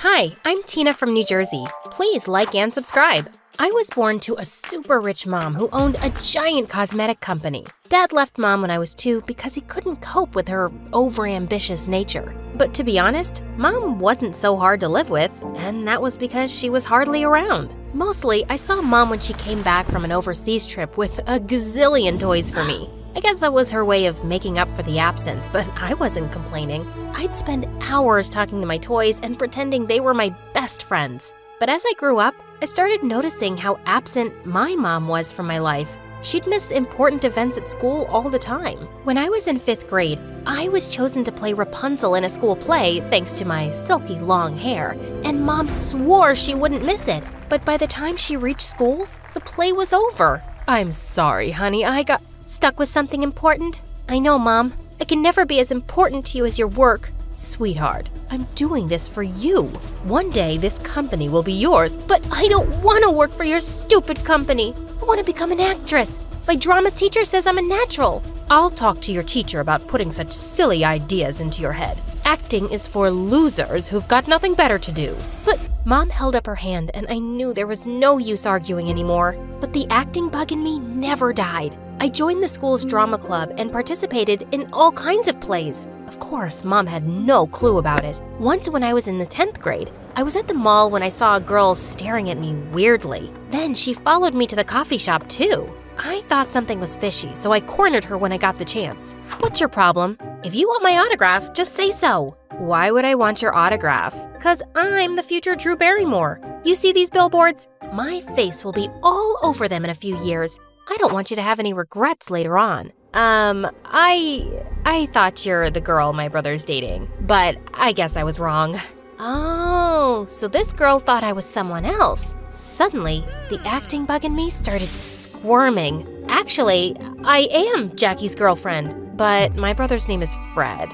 Hi, I'm Tina from New Jersey. Please like and subscribe. I was born to a super rich mom who owned a giant cosmetic company. Dad left Mom when I was 2 because he couldn't cope with her overambitious nature. But to be honest, Mom wasn't so hard to live with, and that was because she was hardly around. Mostly, I saw Mom when she came back from an overseas trip with a gazillion toys for me. I guess that was her way of making up for the absence, but I wasn't complaining. I'd spend hours talking to my toys and pretending they were my best friends. But as I grew up, I started noticing how absent my mom was from my life. She'd miss important events at school all the time. When I was in 5th grade, I was chosen to play Rapunzel in a school play thanks to my silky long hair, and Mom swore she wouldn't miss it. But by the time she reached school, the play was over. I'm sorry, honey, I got stuck with something important. I know, Mom. I can never be as important to you as your work. Sweetheart, I'm doing this for you. One day, this company will be yours, but I don't want to work for your stupid company. I want to become an actress. My drama teacher says I'm a natural. I'll talk to your teacher about putting such silly ideas into your head. Acting is for losers who've got nothing better to do. But Mom held up her hand, and I knew there was no use arguing anymore. But the acting bug in me never died. I joined the school's drama club and participated in all kinds of plays. Of course, Mom had no clue about it. Once when I was in the 10th grade, I was at the mall when I saw a girl staring at me weirdly. Then she followed me to the coffee shop too. I thought something was fishy, so I cornered her when I got the chance. What's your problem? If you want my autograph, just say so. Why would I want your autograph? 'Cause I'm the future Drew Barrymore. You see these billboards? My face will be all over them in a few years. I don't want you to have any regrets later on. I thought you're the girl my brother's dating, but I guess I was wrong. Oh, so this girl thought I was someone else. Suddenly, the acting bug in me started squirming. Actually, I am Jackie's girlfriend, but my brother's name is Fred.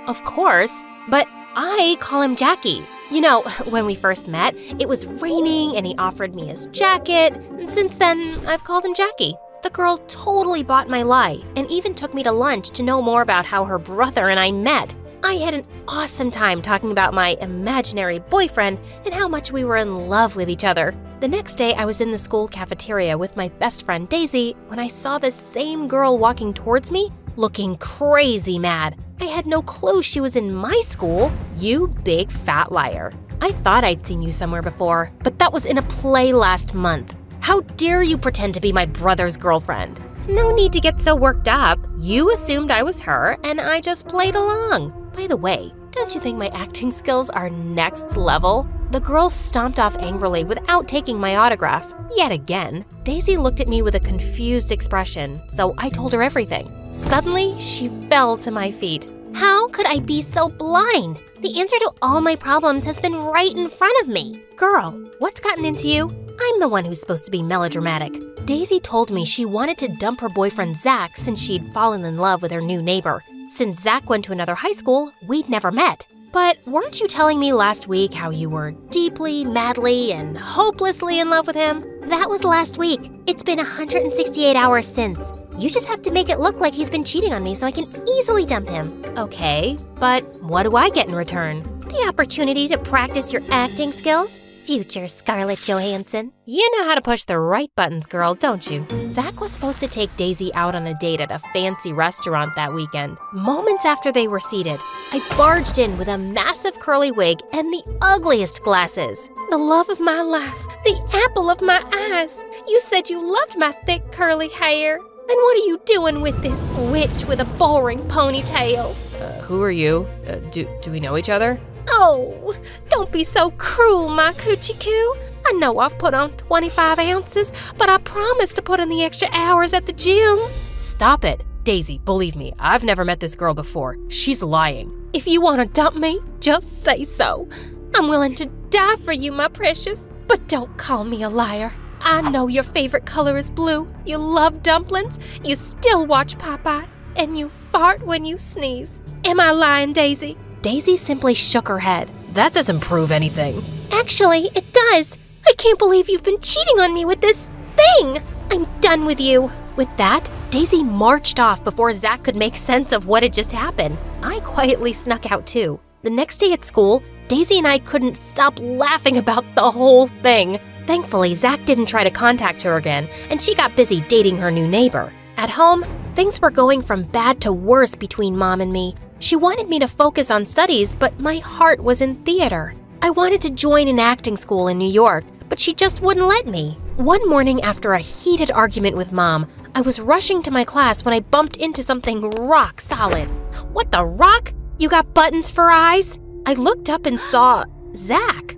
Of course, but I call him Jackie. You know, when we first met, it was raining and he offered me his jacket. And since then, I've called him Jackie. The girl totally bought my lie and even took me to lunch to know more about how her brother and I met. I had an awesome time talking about my imaginary boyfriend and how much we were in love with each other. The next day, I was in the school cafeteria with my best friend Daisy when I saw the same girl walking towards me, looking crazy mad. I had no clue she was in my school. You big fat liar. I thought I'd seen you somewhere before, but that was in a play last month. How dare you pretend to be my brother's girlfriend? No need to get so worked up. You assumed I was her, and I just played along. By the way, don't you think my acting skills are next level? The girl stomped off angrily without taking my autograph. Yet again, Daisy looked at me with a confused expression, so I told her everything. Suddenly, she fell to my feet. How could I be so blind? The answer to all my problems has been right in front of me. Girl, what's gotten into you? I'm the one who's supposed to be melodramatic. Daisy told me she wanted to dump her boyfriend Zach since she'd fallen in love with her new neighbor. Since Zach went to another high school, we'd never met. But weren't you telling me last week how you were deeply, madly, and hopelessly in love with him? That was last week. It's been 168 hours since. You just have to make it look like he's been cheating on me so I can easily dump him. Okay, but what do I get in return? The opportunity to practice your acting skills. Future Scarlett Johansson. You know how to push the right buttons, girl, don't you? Zach was supposed to take Daisy out on a date at a fancy restaurant that weekend. Moments after they were seated, I barged in with a massive curly wig and the ugliest glasses. The love of my life, the apple of my eyes. You said you loved my thick curly hair. Then what are you doing with this witch with a boring ponytail? Who are you? Do we know each other? Oh, don't be so cruel, my coochie-coo. I know I've put on 25 ounces, but I promised to put in the extra hours at the gym. Stop it. Daisy, believe me, I've never met this girl before. She's lying. If you want to dump me, just say so. I'm willing to die for you, my precious, but don't call me a liar. I know your favorite color is blue. You love dumplings. You still watch Popeye. And you fart when you sneeze. Am I lying, Daisy? Daisy simply shook her head. That doesn't prove anything. Actually, it does. I can't believe you've been cheating on me with this thing. I'm done with you. With that, Daisy marched off before Zach could make sense of what had just happened. I quietly snuck out too. The next day at school, Daisy and I couldn't stop laughing about the whole thing. Thankfully, Zach didn't try to contact her again, and she got busy dating her new neighbor. At home, things were going from bad to worse between Mom and me. She wanted me to focus on studies, but my heart was in theater. I wanted to join an acting school in New York, but she just wouldn't let me. One morning after a heated argument with Mom, I was rushing to my class when I bumped into something rock solid. What the rock? You got buttons for eyes? I looked up and saw Zach.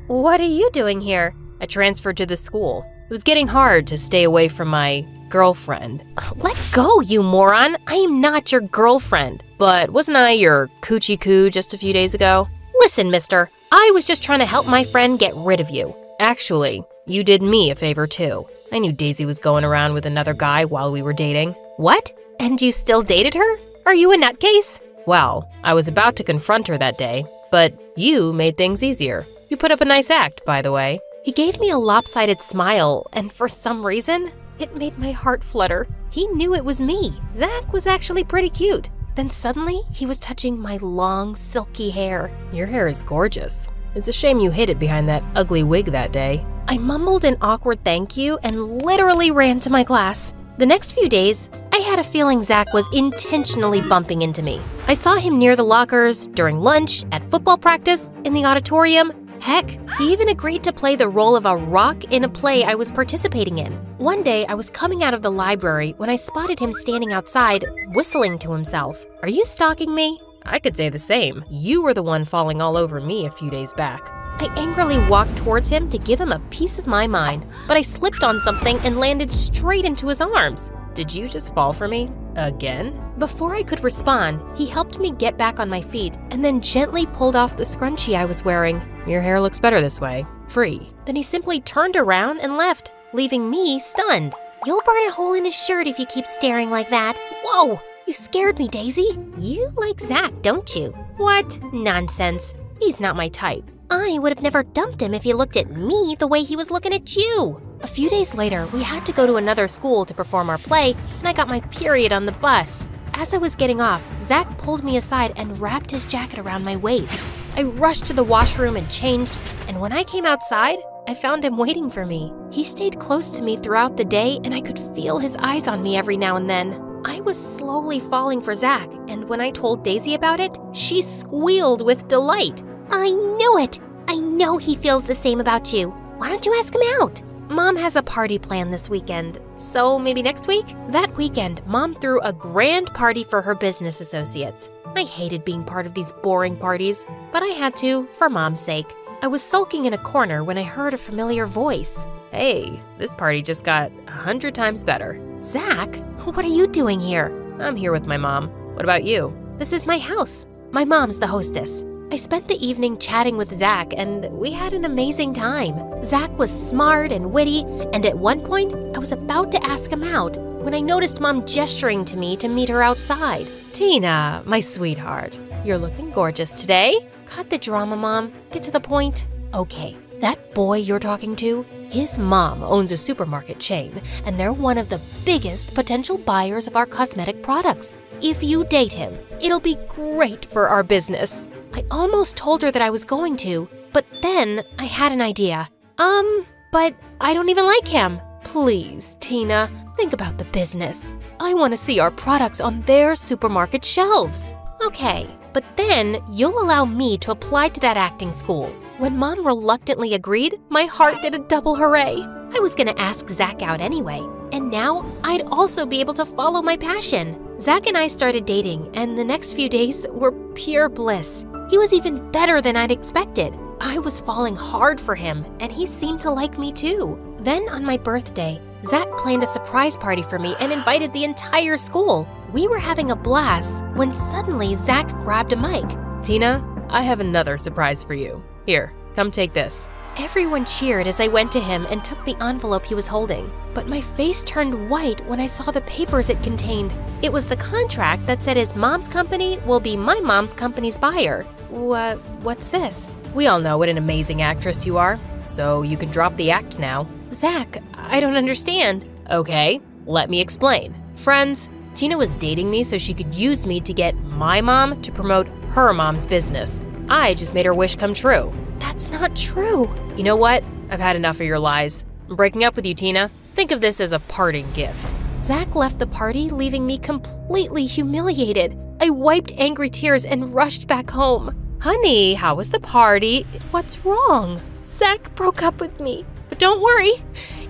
What are you doing here? I transferred to the school. It was getting hard to stay away from my girlfriend. Let go, you moron. I am not your girlfriend. But wasn't I your coochie-coo just a few days ago? Listen, mister, I was just trying to help my friend get rid of you. Actually, you did me a favor too. I knew Daisy was going around with another guy while we were dating. What? And you still dated her? Are you a nutcase? Well, I was about to confront her that day, but you made things easier. You put up a nice act, by the way. He gave me a lopsided smile, and for some reason, it made my heart flutter. He knew it was me. Zach was actually pretty cute. Then suddenly, he was touching my long, silky hair. Your hair is gorgeous. It's a shame you hid it behind that ugly wig that day. I mumbled an awkward thank you and literally ran to my class. The next few days, I had a feeling Zach was intentionally bumping into me. I saw him near the lockers, during lunch, at football practice, in the auditorium. Heck, he even agreed to play the role of a rock in a play I was participating in. One day, I was coming out of the library when I spotted him standing outside, whistling to himself. Are you stalking me? I could say the same. You were the one falling all over me a few days back. I angrily walked towards him to give him a piece of my mind, but I slipped on something and landed straight into his arms. Did you just fall for me? Again? Before I could respond, he helped me get back on my feet and then gently pulled off the scrunchie I was wearing. Your hair looks better this way. Free. Then he simply turned around and left, leaving me stunned. You'll burn a hole in his shirt if you keep staring like that. Whoa! You scared me, Daisy. You like Zach, don't you? What? Nonsense. He's not my type. I would have never dumped him if he looked at me the way he was looking at you. A few days later, we had to go to another school to perform our play, and I got my period on the bus. As I was getting off, Zach pulled me aside and wrapped his jacket around my waist. I rushed to the washroom and changed, and when I came outside, I found him waiting for me. He stayed close to me throughout the day, and I could feel his eyes on me every now and then. I was slowly falling for Zach, and when I told Daisy about it, she squealed with delight. I knew it! I know he feels the same about you. Why don't you ask him out? Mom has a party planned this weekend, so maybe next week? That weekend, Mom threw a grand party for her business associates. I hated being part of these boring parties, but I had to for Mom's sake. I was sulking in a corner when I heard a familiar voice. Hey, this party just got 100 times better. Zach, what are you doing here? I'm here with my mom. What about you? This is my house. My mom's the hostess. I spent the evening chatting with Zach, and we had an amazing time. Zach was smart and witty, and at one point, I was about to ask him out when I noticed Mom gesturing to me to meet her outside. Tina, my sweetheart, you're looking gorgeous today. Cut the drama, Mom. Get to the point. Okay, that boy you're talking to, his mom owns a supermarket chain, and they're one of the biggest potential buyers of our cosmetic products. If you date him, it'll be great for our business. I almost told her that I was going to, but then I had an idea. But I don't even like him. Please, Tina, think about the business. I want to see our products on their supermarket shelves. Okay, but then you'll allow me to apply to that acting school. When Mom reluctantly agreed, my heart did a double hooray. I was gonna ask Zach out anyway, and now I'd also be able to follow my passion. Zach and I started dating, and the next few days were pure bliss. He was even better than I'd expected. I was falling hard for him, and he seemed to like me too. Then on my birthday, Zach planned a surprise party for me and invited the entire school. We were having a blast when suddenly Zach grabbed a mic. Tina, I have another surprise for you. Here, come take this. Everyone cheered as I went to him and took the envelope he was holding. But my face turned white when I saw the papers it contained. It was the contract that said his mom's company will be my mom's company's buyer. What's this? We all know what an amazing actress you are, so you can drop the act now. Zach, I don't understand. Okay, let me explain. Friends, Tina was dating me so she could use me to get my mom to promote her mom's business. I just made her wish come true. That's not true. You know what? I've had enough of your lies. I'm breaking up with you, Tina. Think of this as a parting gift. Zach left the party, leaving me completely humiliated. I wiped angry tears and rushed back home. Honey, how was the party? What's wrong? Zach broke up with me. But don't worry,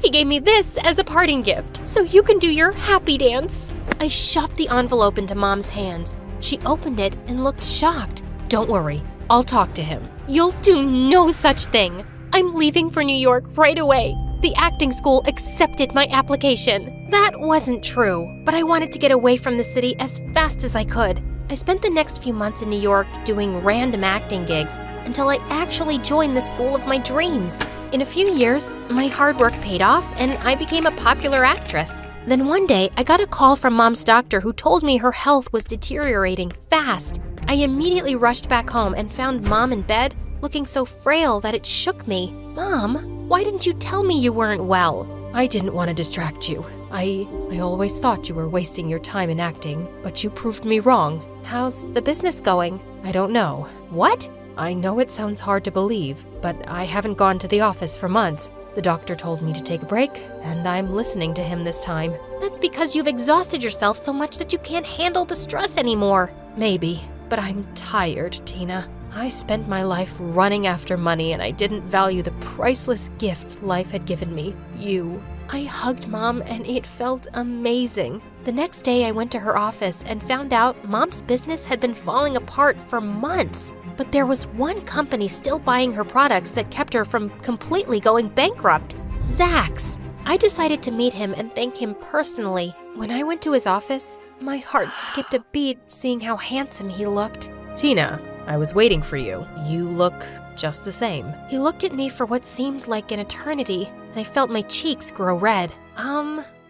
he gave me this as a parting gift, so you can do your happy dance. I shoved the envelope into Mom's hand. She opened it and looked shocked. Don't worry, I'll talk to him. You'll do no such thing. I'm leaving for New York right away. The acting school accepted my application. That wasn't true, but I wanted to get away from the city as fast as I could. I spent the next few months in New York doing random acting gigs until I actually joined the school of my dreams. In a few years, my hard work paid off and I became a popular actress. Then one day, I got a call from Mom's doctor who told me her health was deteriorating fast. I immediately rushed back home and found Mom in bed, looking so frail that it shook me. Mom, why didn't you tell me you weren't well? I didn't want to distract you. I always thought you were wasting your time in acting, but you proved me wrong. How's the business going? I don't know. What? I know it sounds hard to believe, but I haven't gone to the office for months. The doctor told me to take a break, and I'm listening to him this time. That's because you've exhausted yourself so much that you can't handle the stress anymore. Maybe, but I'm tired, Tina. I spent my life running after money, and I didn't value the priceless gift life had given me, you. I hugged Mom, and it felt amazing. The next day, I went to her office and found out Mom's business had been falling apart for months. But there was one company still buying her products that kept her from completely going bankrupt. Zach's. I decided to meet him and thank him personally. When I went to his office, my heart skipped a beat seeing how handsome he looked. Tina, I was waiting for you. You look just the same. He looked at me for what seemed like an eternity, and I felt my cheeks grow red.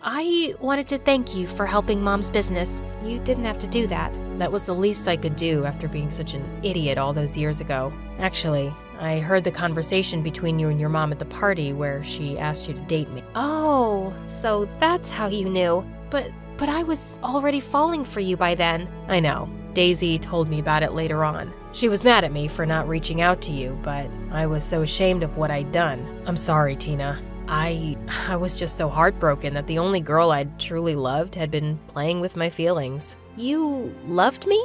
I wanted to thank you for helping Mom's business. You didn't have to do that. That was the least I could do after being such an idiot all those years ago. Actually, I heard the conversation between you and your mom at the party where she asked you to date me. Oh, so that's how you knew. But I was already falling for you by then. I know. Daisy told me about it later on. She was mad at me for not reaching out to you, but I was so ashamed of what I'd done. I'm sorry, Tina. I was just so heartbroken that the only girl I'd truly loved had been playing with my feelings. You loved me?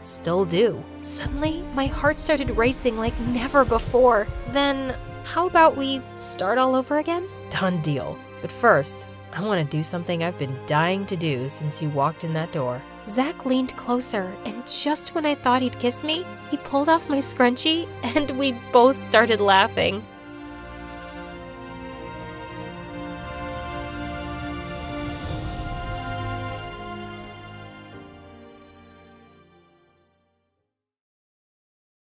Still do. Suddenly, my heart started racing like never before. Then, how about we start all over again? Done deal. But first, I want to do something I've been dying to do since you walked in that door. Zach leaned closer, and just when I thought he'd kiss me, he pulled off my scrunchie, and we both started laughing.